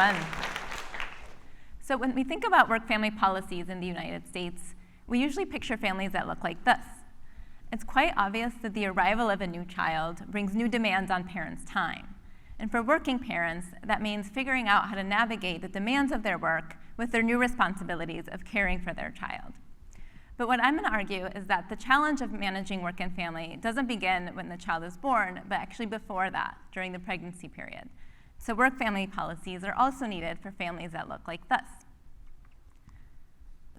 everyone. So when we think about work-family policies in the United States, we usually picture families that look like this. It's quite obvious that the arrival of a new child brings new demands on parents' time. And for working parents, that means figuring out how to navigate the demands of their work with their new responsibilities of caring for their child. But what I'm going to argue is that the challenge of managing work and family doesn't begin when the child is born, but actually before that, during the pregnancy period. So work-family policies are also needed for families that look like this.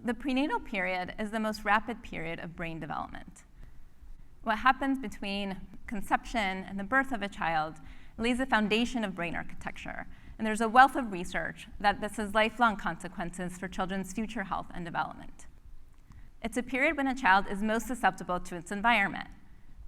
The prenatal period is the most rapid period of brain development. What happens between conception and the birth of a child lays the foundation of brain architecture. And there's a wealth of research that this has lifelong consequences for children's future health and development. It's a period when a child is most susceptible to its environment,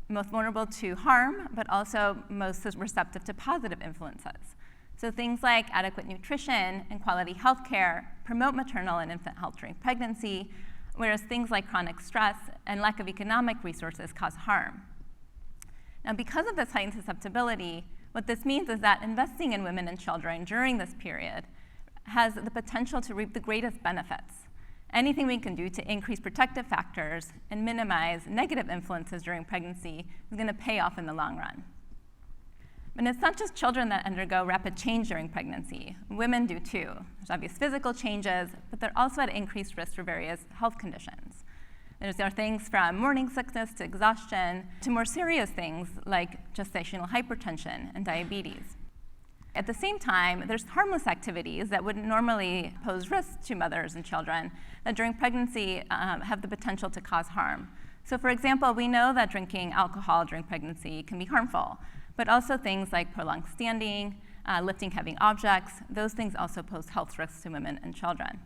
most vulnerable to harm, but also most receptive to positive influences. So things like adequate nutrition and quality health care promote maternal and infant health during pregnancy, whereas things like chronic stress and lack of economic resources cause harm. Now, because of this heightened susceptibility, what this means is that investing in women and children during this period has the potential to reap the greatest benefits. Anything we can do to increase protective factors and minimize negative influences during pregnancy is going to pay off in the long run. But it's not just children that undergo rapid change during pregnancy. Women do too. There's obvious physical changes, but they're also at increased risk for various health conditions. There are things from morning sickness to exhaustion to more serious things like gestational hypertension and diabetes. At the same time, there's harmless activities that wouldn't normally pose risks to mothers and children that during pregnancy have the potential to cause harm. So for example, we know that drinking alcohol during pregnancy can be harmful, but also things like prolonged standing, lifting heavy objects, those things also pose health risks to women and children.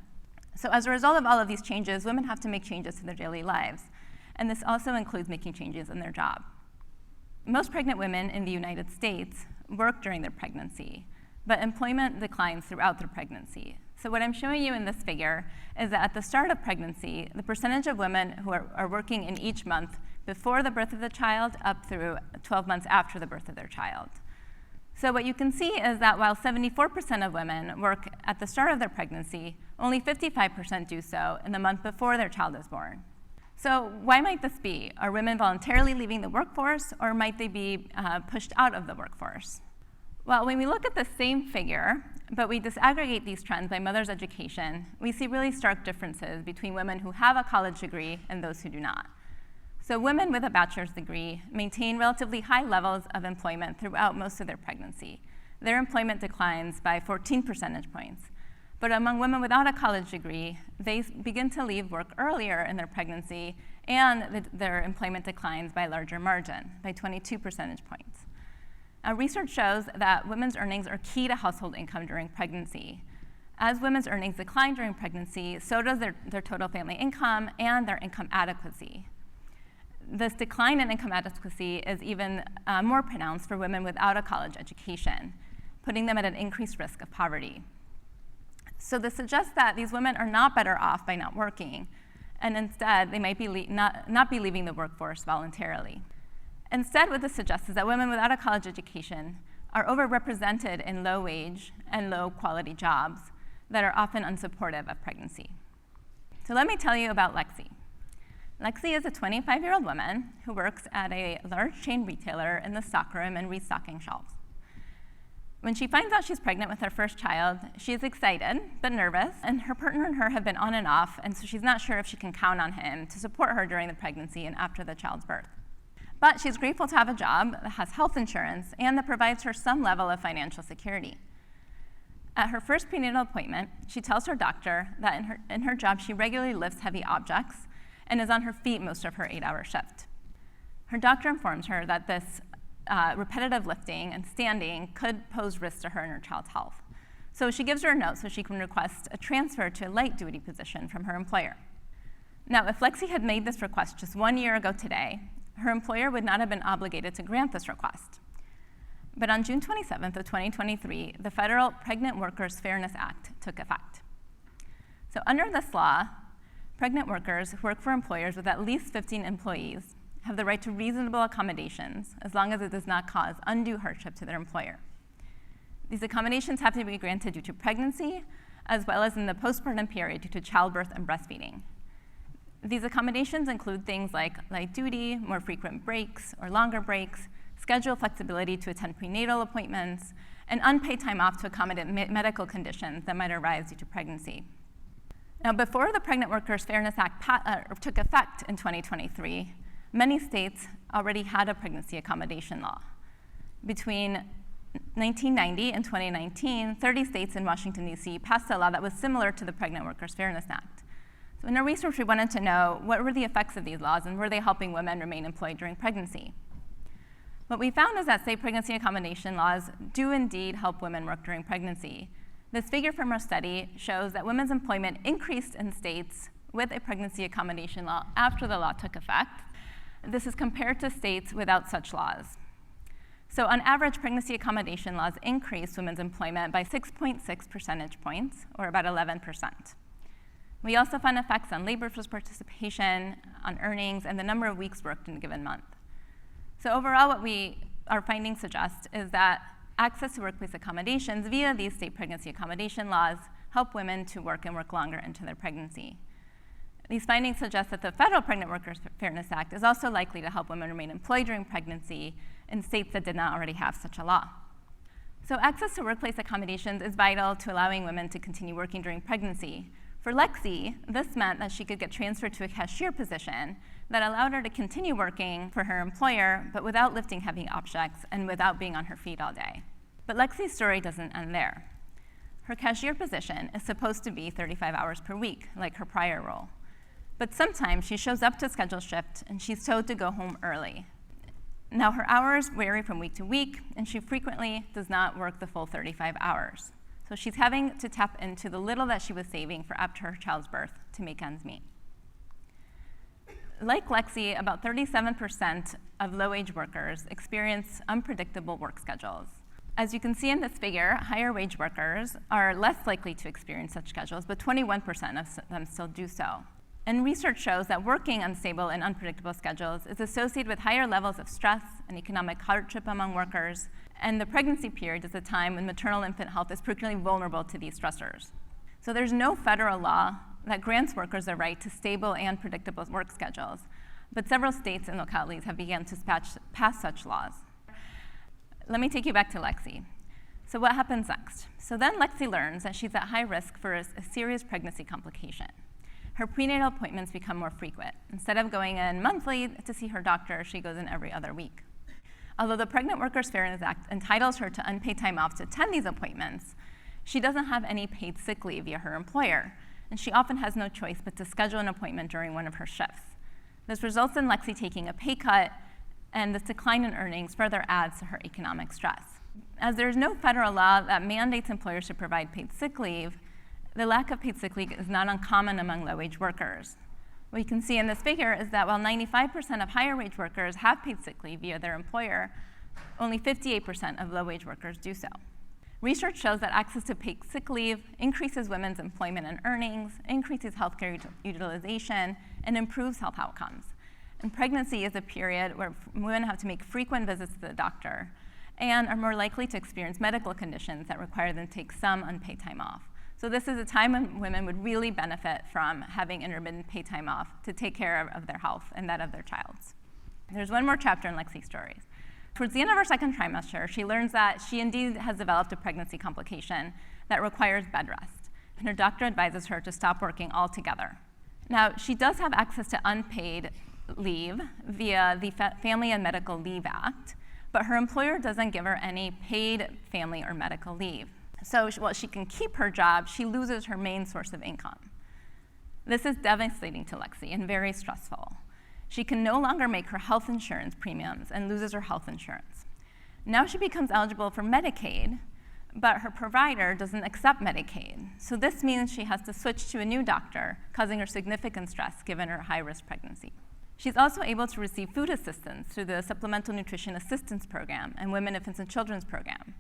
So as a result of all of these changes, women have to make changes to their daily lives. And this also includes making changes in their job. Most pregnant women in the United States work during their pregnancy, but employment declines throughout their pregnancy. So what I'm showing you in this figure is that at the start of pregnancy, the percentage of women who are working in each month before the birth of the child up through 12 months after the birth of their child. So what you can see is that while 74% of women work at the start of their pregnancy, only 55% do so in the month before their child is born. So why might this be? Are women voluntarily leaving the workforce, or might they be pushed out of the workforce? Well, when we look at the same figure, but we disaggregate these trends by mother's education, we see really stark differences between women who have a college degree and those who do not. So women with a bachelor's degree maintain relatively high levels of employment throughout most of their pregnancy. Their employment declines by 14 percentage points. But among women without a college degree, they begin to leave work earlier in their pregnancy, and their employment declines by a larger margin, by 22 percentage points. Research shows that women's earnings are key to household income during pregnancy. As women's earnings decline during pregnancy, so does their total family income and their income adequacy. This decline in income adequacy is even more pronounced for women without a college education, putting them at an increased risk of poverty. So this suggests that these women are not better off by not working, and instead they might be not be leaving the workforce voluntarily. Instead, what this suggests is that women without a college education are overrepresented in low-wage and low-quality jobs that are often unsupportive of pregnancy. So let me tell you about Lexi. Lexi is a 25-year-old woman who works at a large chain retailer in the stockroom and restocking shelves. When she finds out she's pregnant with her first child, she is excited but nervous, and her partner and her have been on and off, and so she's not sure if she can count on him to support her during the pregnancy and after the child's birth. But she's grateful to have a job that has health insurance and that provides her some level of financial security. At her first prenatal appointment, she tells her doctor that in her job she regularly lifts heavy objects and is on her feet most of her 8-hour shift. Her doctor informs her that this repetitive lifting and standing could pose risks to her and her child's health. So she gives her a note so she can request a transfer to a light duty position from her employer. Now, if Lexi had made this request just 1 year ago today, her employer would not have been obligated to grant this request. But on June 27th of 2023, the Federal Pregnant Workers Fairness Act took effect. So under this law, pregnant workers who work for employers with at least 15 employees have the right to reasonable accommodations as long as it does not cause undue hardship to their employer. These accommodations have to be granted due to pregnancy, as well as in the postpartum period due to childbirth and breastfeeding. These accommodations include things like light duty, more frequent breaks or longer breaks, schedule flexibility to attend prenatal appointments, and unpaid time off to accommodate medical conditions that might arise due to pregnancy. Now, before the Pregnant Workers Fairness Act took effect in 2023, many states already had a pregnancy accommodation law. Between 1990 and 2019, 30 states in Washington, D.C. passed a law that was similar to the Pregnant Workers Fairness Act. So in our research, we wanted to know what were the effects of these laws and were they helping women remain employed during pregnancy? What we found is that state pregnancy accommodation laws do indeed help women work during pregnancy. This figure from our study shows that women's employment increased in states with a pregnancy accommodation law after the law took effect. This is compared to states without such laws. So on average, pregnancy accommodation laws increased women's employment by 6.6 percentage points, or about 11%. We also found effects on labor force participation, on earnings, and the number of weeks worked in a given month. So overall, what our findings suggest is that access to workplace accommodations via these state pregnancy accommodation laws help women to work and work longer into their pregnancy. These findings suggest that the federal Pregnant Workers Fairness Act is also likely to help women remain employed during pregnancy in states that did not already have such a law. So access to workplace accommodations is vital to allowing women to continue working during pregnancy. For Lexi, this meant that she could get transferred to a cashier position that allowed her to continue working for her employer, but without lifting heavy objects and without being on her feet all day. But Lexi's story doesn't end there. Her cashier position is supposed to be 35 hours per week, like her prior role. But sometimes she shows up to schedule shift and she's told to go home early. Now her hours vary from week to week, and she frequently does not work the full 35 hours. So she's having to tap into the little that she was saving for after her child's birth to make ends meet. Like Lexi, about 37% of low-wage workers experience unpredictable work schedules. As you can see in this figure, higher wage workers are less likely to experience such schedules, but 21% of them still do so. And research shows that working unstable and unpredictable schedules is associated with higher levels of stress and economic hardship among workers, and the pregnancy period is a time when maternal infant health is particularly vulnerable to these stressors. So there's no federal law that grants workers the right to stable and predictable work schedules, but several states and localities have begun to pass such laws. Let me take you back to Lexi. So what happens next? So then Lexi learns that she's at high risk for a serious pregnancy complication. Her prenatal appointments become more frequent. Instead of going in monthly to see her doctor, she goes in every other week. Although the Pregnant Workers Fairness Act entitles her to unpaid time off to attend these appointments, she doesn't have any paid sick leave via her employer, and she often has no choice but to schedule an appointment during one of her shifts. This results in Lexi taking a pay cut, and this decline in earnings further adds to her economic stress. As there's no federal law that mandates employers to provide paid sick leave, the lack of paid sick leave is not uncommon among low-wage workers. What you can see in this figure is that while 95% of higher-wage workers have paid sick leave via their employer, only 58% of low-wage workers do so. Research shows that access to paid sick leave increases women's employment and earnings, increases healthcare utilization, and improves health outcomes. And pregnancy is a period where women have to make frequent visits to the doctor and are more likely to experience medical conditions that require them to take some unpaid time off. So this is a time when women would really benefit from having intermittent paid time off to take care of their health and that of their child's. There's one more chapter in Lexi's stories. Towards the end of her second trimester, she learns that she indeed has developed a pregnancy complication that requires bed rest, and her doctor advises her to stop working altogether. Now, she does have access to unpaid leave via the Family and Medical Leave Act, but her employer doesn't give her any paid family or medical leave. So while she can keep her job, she loses her main source of income. This is devastating to Lexi and very stressful. She can no longer make her health insurance premiums and loses her health insurance. Now she becomes eligible for Medicaid, but her provider doesn't accept Medicaid. So this means she has to switch to a new doctor, causing her significant stress given her high-risk pregnancy. She's also able to receive food assistance through the Supplemental Nutrition Assistance Program and Women, Infants, and Children's Program.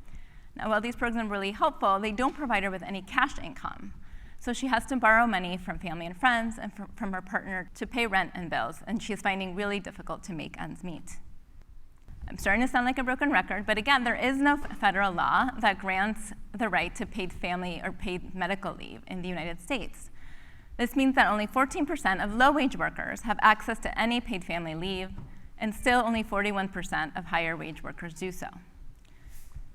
Now, while these programs are really helpful, they don't provide her with any cash income. So she has to borrow money from family and friends and from her partner to pay rent and bills, and she is finding really difficult to make ends meet. I'm starting to sound like a broken record, but again, there is no federal law that grants the right to paid family or paid medical leave in the United States. This means that only 14% of low-wage workers have access to any paid family leave, and still only 41% of higher-wage workers do so.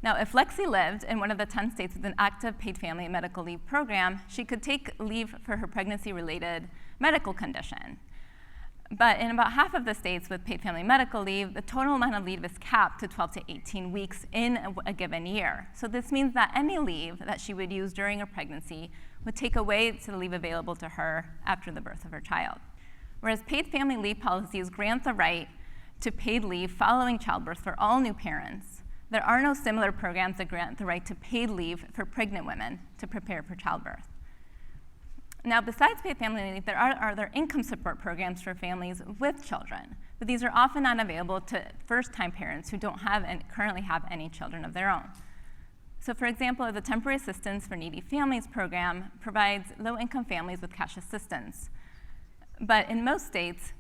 Now, if Lexi lived in one of the 10 states with an active paid family medical leave program, she could take leave for her pregnancy-related medical condition. But in about half of the states with paid family medical leave, the total amount of leave is capped to 12 to 18 weeks in a given year. So this means that any leave that she would use during her pregnancy would take away the leave available to her after the birth of her child. Whereas paid family leave policies grant the right to paid leave following childbirth for all new parents, there are no similar programs that grant the right to paid leave for pregnant women to prepare for childbirth. Now, besides paid family leave, there are other income support programs for families with children, but these are often not available to first-time parents who don't have and currently have any children of their own. So for example, the Temporary Assistance for Needy Families program provides low-income families with cash assistance. But in most states,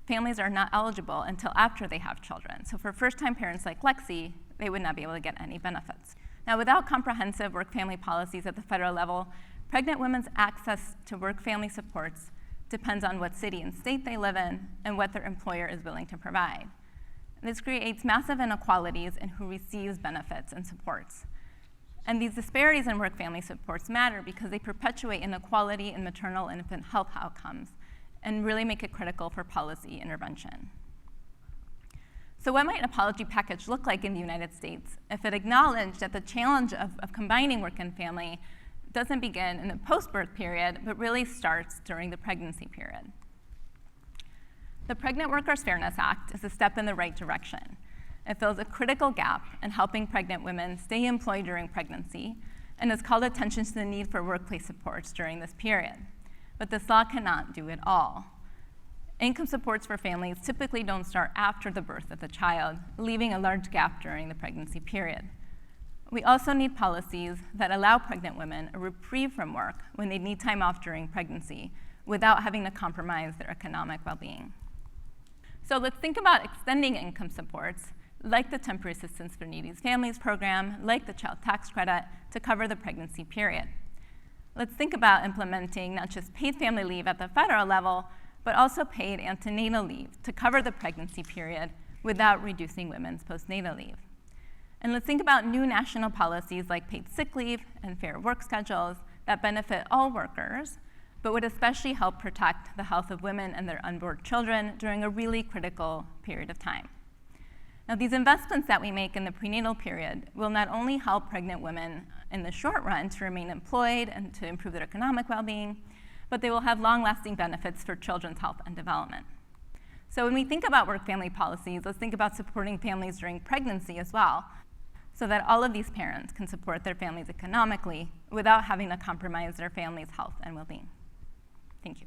families are not eligible until after they have children. So for first-time parents like Lexi, they would not be able to get any benefits. Now, without comprehensive work-family policies at the federal level, pregnant women's access to work-family supports depends on what city and state they live in and what their employer is willing to provide. This creates massive inequalities in who receives benefits and supports. And these disparities in work-family supports matter because they perpetuate inequality in maternal and infant health outcomes and really make it critical for policy intervention. So what might an apology package look like in the United States if it acknowledged that the challenge of combining work and family doesn't begin in the post-birth period, but really starts during the pregnancy period? The Pregnant Workers Fairness Act is a step in the right direction. It fills a critical gap in helping pregnant women stay employed during pregnancy and has called attention to the need for workplace supports during this period. But this law cannot do it all. Income supports for families typically don't start after the birth of the child, leaving a large gap during the pregnancy period. We also need policies that allow pregnant women a reprieve from work when they need time off during pregnancy without having to compromise their economic well-being. So let's think about extending income supports, like the Temporary Assistance for Needy Families program, like the Child Tax Credit, to cover the pregnancy period. Let's think about implementing not just paid family leave at the federal level, but also paid antenatal leave to cover the pregnancy period without reducing women's postnatal leave. And let's think about new national policies like paid sick leave and fair work schedules that benefit all workers, but would especially help protect the health of women and their unborn children during a really critical period of time. Now, these investments that we make in the prenatal period will not only help pregnant women in the short run to remain employed and to improve their economic well-being, but they will have long-lasting benefits for children's health and development. So when we think about work-family policies, let's think about supporting families during pregnancy as well, so that all of these parents can support their families economically without having to compromise their family's health and well-being. Thank you.